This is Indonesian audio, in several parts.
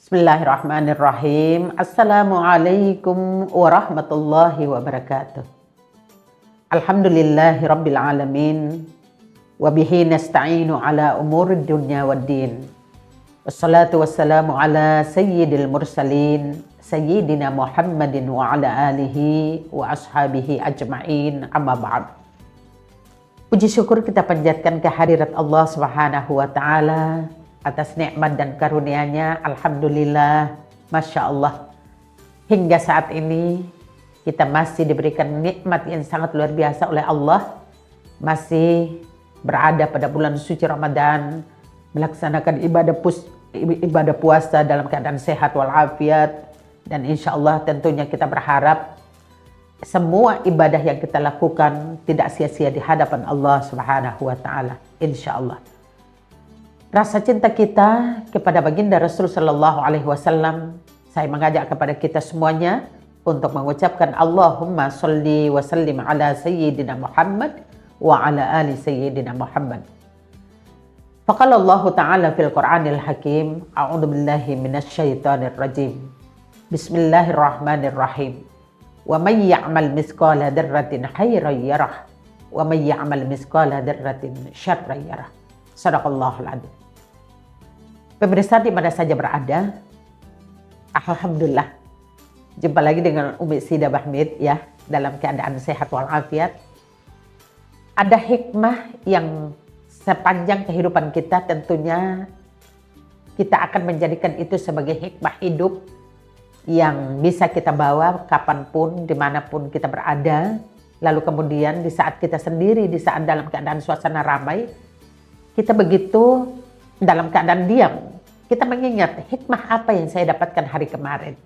Bismillahirrahmanirrahim. Assalamualaikum warahmatullahi wabarakatuh. Alhamdulillahi rabbil alamin. Wabihi nasta'inu ala umurid dunya waddin. Wassalatu wassalamu ala sayyidil mursalin. Sayyidina Muhammadin wa ala alihi wa ashabihi ajma'in, amma ba'd. Puji syukur kita panjatkan kehadirat Allah Subhanahu wa ta'ala atas nikmat dan karunia-Nya. Alhamdulillah, Masya Allah, hingga saat ini kita masih diberikan nikmat yang sangat luar biasa oleh Allah, masih berada pada bulan suci Ramadan, melaksanakan ibadah puasa dalam keadaan sehat walafiat, dan insya Allah tentunya kita berharap semua ibadah yang kita lakukan tidak sia-sia di hadapan Allah Subhanahu wa ta'ala, insya Allah. Rasa cinta kita kepada baginda Rasul Sallallahu Alaihi Wasallam, saya mengajak kepada kita semuanya untuk mengucapkan Allahumma salli wa sallim ala Sayyidina Muhammad wa ala ali Sayyidina Muhammad. Faqala Allah Ta'ala fil Qur'anil Hakim, a'udhu billahi minasyaitanir rajim. Bismillahirrahmanirrahim. Wa may ya'mal mithqala dzarratin khairan yarah wa may ya'mal mithqala dzarratin syarran yarah. Shadaqallahul adzim. Pemirsa di mana saja berada, alhamdulillah jumpa lagi dengan Umi Sida Bahmid ya, dalam keadaan sehat walafiat. Ada hikmah yang sepanjang kehidupan kita tentunya kita akan menjadikan itu sebagai hikmah hidup yang bisa kita bawa kapanpun, dimanapun kita berada. Lalu kemudian di saat kita sendiri, di saat dalam keadaan suasana ramai, kita begitu dalam keadaan diam, kita mengingat hikmah apa yang saya dapatkan hari kemarin.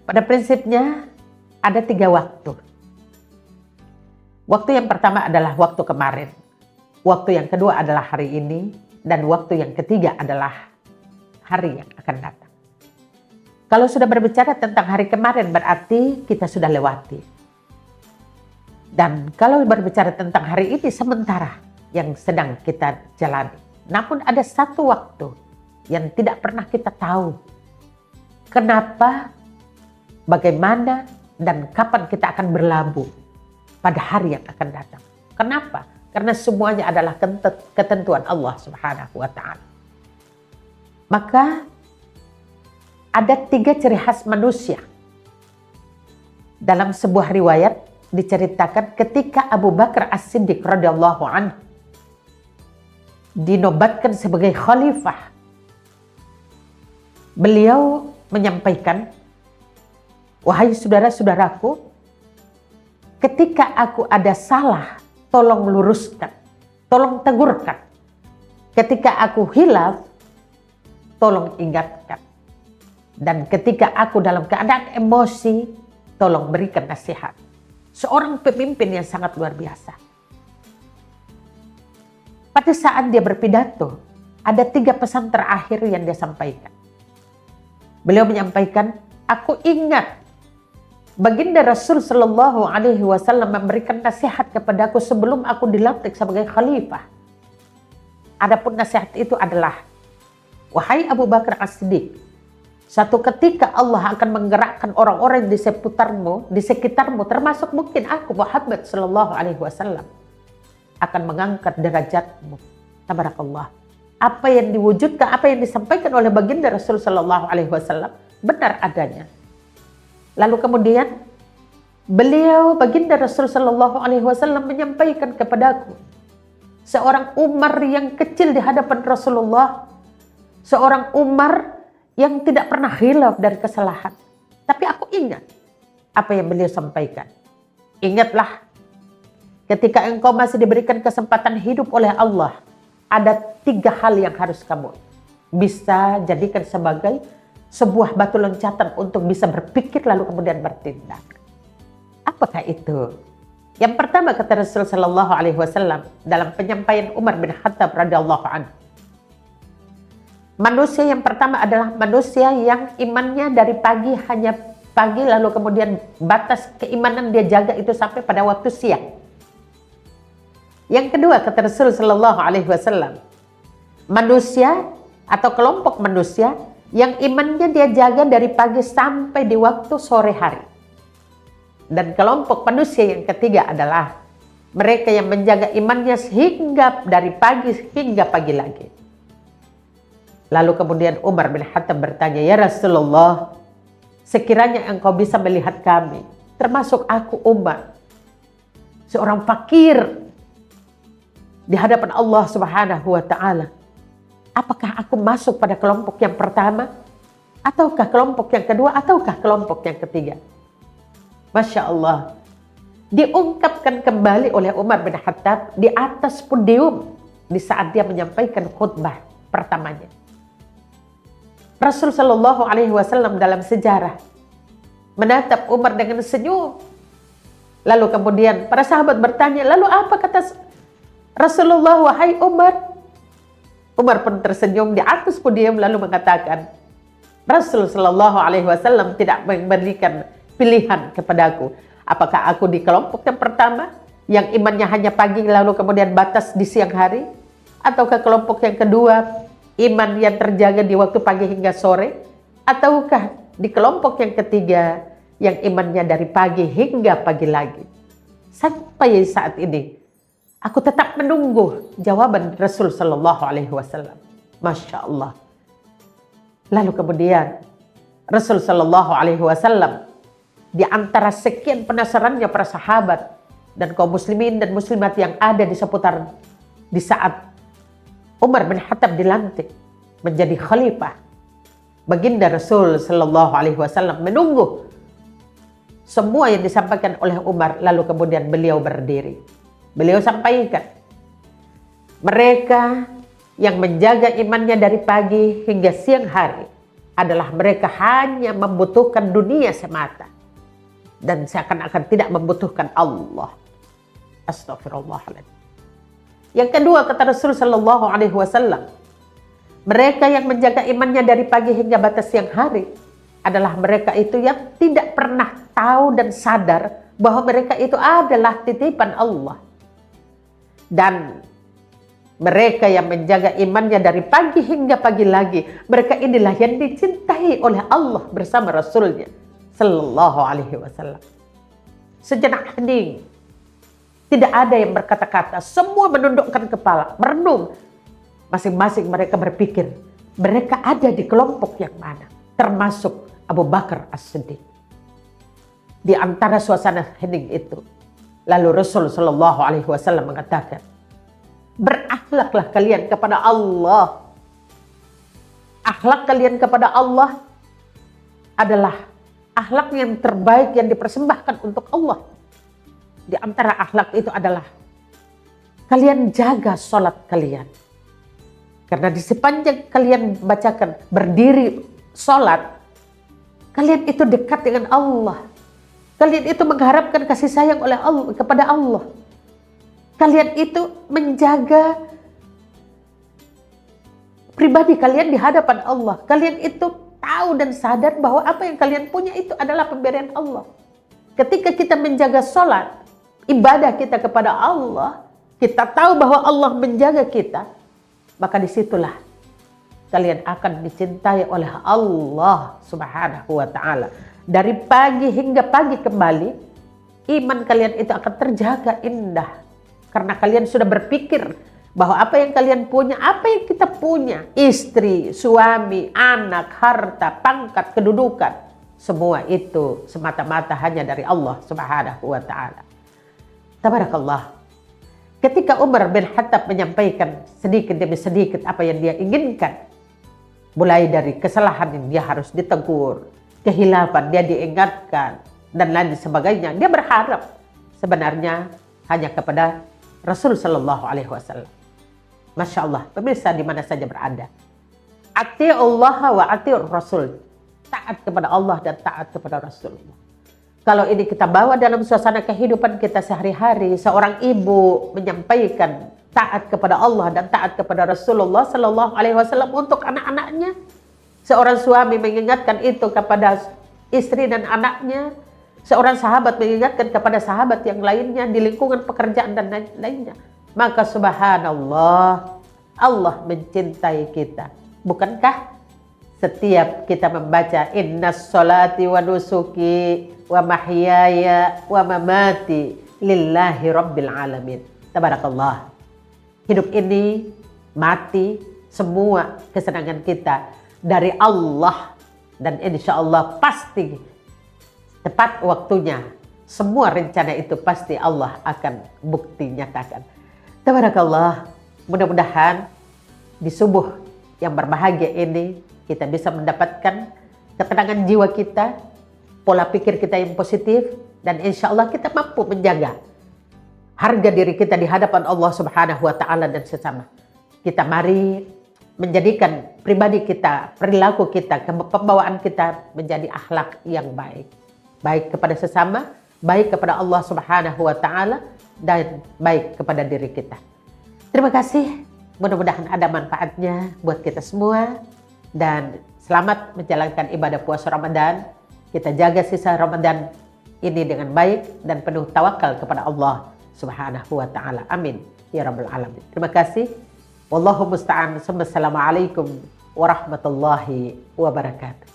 Pada prinsipnya ada 3 waktu. Waktu yang pertama adalah waktu kemarin. Waktu yang kedua adalah hari ini. Dan waktu yang ketiga adalah hari yang akan datang. Kalau sudah berbicara tentang hari kemarin berarti kita sudah lewati. Dan kalau berbicara tentang hari ini sementara yang sedang kita jalani. Namun ada satu waktu yang tidak pernah kita tahu kenapa, bagaimana, dan kapan kita akan berlabuh pada hari yang akan datang. Kenapa? Karena semuanya adalah ketentuan Allah Subhanahu wa ta'ala. Maka ada 3 ciri khas manusia. Dalam sebuah riwayat diceritakan ketika Abu Bakar As-Siddiq radhiyallahu anhu dinobatkan sebagai khalifah, beliau menyampaikan, wahai saudara-saudaraku, ketika aku ada salah, tolong luruskan, tolong tegurkan. Ketika aku hilaf, tolong ingatkan. Dan ketika aku dalam keadaan emosi, tolong berikan nasihat. Seorang pemimpin yang sangat luar biasa. Pada saat dia berpidato, ada 3 pesan terakhir yang dia sampaikan. Beliau menyampaikan, aku ingat baginda Rasul Sallallahu Alaihi Wasallam memberikan nasihat kepadaku sebelum aku dilantik sebagai khalifah. Adapun nasihat itu adalah, wahai Abu Bakar As-Siddiq, satu ketika Allah akan menggerakkan orang-orang di sekitarmu, termasuk mungkin aku Muhammad Sallallahu Alaihi Wasallam, akan mengangkat derajatmu. Tabarakallah. Apa yang diwujudkan, apa yang disampaikan oleh baginda Rasul Sallallahu Alaihi Wasallam benar adanya. Lalu kemudian beliau baginda Rasul Sallallahu Alaihi Wasallam menyampaikan kepadaku, seorang Umar yang kecil di hadapan Rasulullah, seorang Umar yang tidak pernah khilaf dari kesalahan. Tapi aku ingat apa yang beliau sampaikan. Ingatlah, ketika engkau masih diberikan kesempatan hidup oleh Allah, ada 3 hal yang harus kamu bisa jadikan sebagai sebuah batu loncatan untuk bisa berpikir lalu kemudian bertindak. Apakah itu? Yang pertama kata Rasul Sallallahu Alaihi Wasallam dalam penyampaian Umar bin Khattab radhiyallahu anhu, manusia yang pertama adalah manusia yang imannya dari pagi hanya pagi, lalu kemudian batas keimanan dia jaga itu sampai pada waktu siang. Yang kedua kata Rasul Sallallahu Alaihi Wasallam, manusia atau kelompok manusia yang imannya dia jaga dari pagi sampai di waktu sore hari. Dan kelompok manusia yang ketiga adalah mereka yang menjaga imannya hingga dari pagi hingga pagi lagi. Lalu kemudian Umar bin Khattab bertanya, "Ya Rasulullah, sekiranya engkau bisa melihat kami, termasuk aku Umar, seorang fakir di hadapan Allah Subhanahu wa Ta'ala, apakah aku masuk pada kelompok yang pertama, ataukah kelompok yang kedua, ataukah kelompok yang ketiga?" Masya Allah, diungkapkan kembali oleh Umar bin Khattab di atas podium di saat dia menyampaikan khutbah pertamanya. Rasul Shallallahu Alaihi Wasallam dalam sejarah menatap Umar dengan senyum. Lalu kemudian para sahabat bertanya, lalu apa kata Rasulullah, wahai Umar? Umar pun tersenyum di atas podium lalu mengatakan, Rasul Shallallahu Alaihi Wasallam tidak memberikan pilihan kepadaku. Apakah aku di kelompok yang pertama yang imannya hanya pagi lalu kemudian batas di siang hari, ataukah kelompok yang kedua iman yang terjaga di waktu pagi hingga sore, ataukah di kelompok yang ketiga yang imannya dari pagi hingga pagi lagi? Sampai saat ini aku tetap menunggu jawaban Rasul Shallallahu Alaihi Wasallam. Masya Allah. Lalu kemudian Rasul Shallallahu Alaihi Wasallam di antara sekian penasarannya para sahabat dan kaum muslimin dan muslimat yang ada di seputaran di saat Umar bin Khattab dilantik menjadi khalifah, baginda Rasul Shallallahu Alaihi Wasallam menunggu semua yang disampaikan oleh Umar. Lalu kemudian beliau berdiri, beliau sampaikan, mereka yang menjaga imannya dari pagi hingga siang hari adalah mereka hanya membutuhkan dunia semata dan seakan-akan tidak membutuhkan Allah. Astagfirullahaladzim. Yang kedua kata Rasul Shallallahu Alaihi Wasallam, mereka yang menjaga imannya dari pagi hingga batas siang hari adalah mereka itu yang tidak pernah tahu dan sadar bahwa mereka itu adalah titipan Allah. Dan mereka yang menjaga imannya dari pagi hingga pagi lagi, mereka inilah yang dicintai oleh Allah bersama Rasulnya Shallallahu Alaihi Wasallam. Sejenak hening, tidak ada yang berkata-kata, semua menundukkan kepala, merenung. Masing-masing mereka berpikir, mereka ada di kelompok yang mana, termasuk Abu Bakar As-Siddiq. Di antara suasana hening itu, lalu Rasul Shallallahu Alaihi Wasallam mengatakan, berakhlaklah kalian kepada Allah. Akhlak kalian kepada Allah adalah akhlak yang terbaik yang dipersembahkan untuk Allah. Di antara akhlak itu adalah kalian jaga sholat kalian. Karena di sepanjang kalian bacakan berdiri sholat, kalian itu dekat dengan Allah. Kalian itu mengharapkan kasih sayang oleh Allah kepada Allah. Kalian itu menjaga pribadi kalian di hadapan Allah. Kalian itu tahu dan sadar bahwa apa yang kalian punya itu adalah pemberian Allah. Ketika kita menjaga sholat, ibadah kita kepada Allah, kita tahu bahwa Allah menjaga kita, maka disitulah kalian akan dicintai oleh Allah Subhanahu wa Ta'ala. Dari pagi hingga pagi kembali, iman kalian itu akan terjaga indah. Karena kalian sudah berpikir bahwa apa yang kalian punya, apa yang kita punya, istri, suami, anak, harta, pangkat, kedudukan, semua itu semata-mata hanya dari Allah Subhanahu wa Ta'ala. Tabarakallah. Ketika Umar bin Khattab menyampaikan sedikit demi sedikit apa yang dia inginkan, mulai dari kesalahan yang dia harus ditegur, kehilafan dia diingatkan, dan lain sebagainya, dia berharap sebenarnya hanya kepada Rasul Shallallahu Alaihi Wasallam. Masya Allah, pemirsa di mana saja berada, ati'ullah wa ati'ur Rasul, taat kepada Allah dan taat kepada Rasulullah. Kalau ini kita bawa dalam suasana kehidupan kita sehari-hari, seorang ibu menyampaikan taat kepada Allah dan taat kepada Rasulullah Sallallahu Alaihi Wasallam untuk anak-anaknya. Seorang suami mengingatkan itu kepada istri dan anaknya. Seorang sahabat mengingatkan kepada sahabat yang lainnya di lingkungan pekerjaan dan lainnya. Maka subhanallah, Allah mencintai kita. Bukankah setiap kita membaca innas sholati wa nusuki wa mahyaya wa mamati lillahi rabbil alamin. Tabarakallah. Hidup ini, mati, semua kesenangan kita dari Allah. Dan insya Allah pasti tepat waktunya. Semua rencana itu pasti Allah akan bukti nyatakan. Tabarakallah. Mudah-mudahan di subuh yang berbahagia ini kita bisa mendapatkan ketenangan jiwa kita, pola pikir kita yang positif, dan insya Allah kita mampu menjaga harga diri kita di hadapan Allah Subhanahu wa Ta'ala dan sesama. Kita mari menjadikan pribadi kita, perilaku kita, pembawaan kita menjadi akhlak yang baik. Baik kepada sesama, baik kepada Allah Subhanahu wa Ta'ala, dan baik kepada diri kita. Terima kasih. Mudah-mudahan ada manfaatnya buat kita semua. Dan selamat menjalankan ibadah puasa Ramadan. Kita jaga sisa Ramadan ini dengan baik dan penuh tawakal kepada Allah Subhanahu wa Ta'ala. Amin ya rabbal alamin. Terima kasih. Wallahu musta'an. Assalamualaikum warahmatullahi wabarakatuh.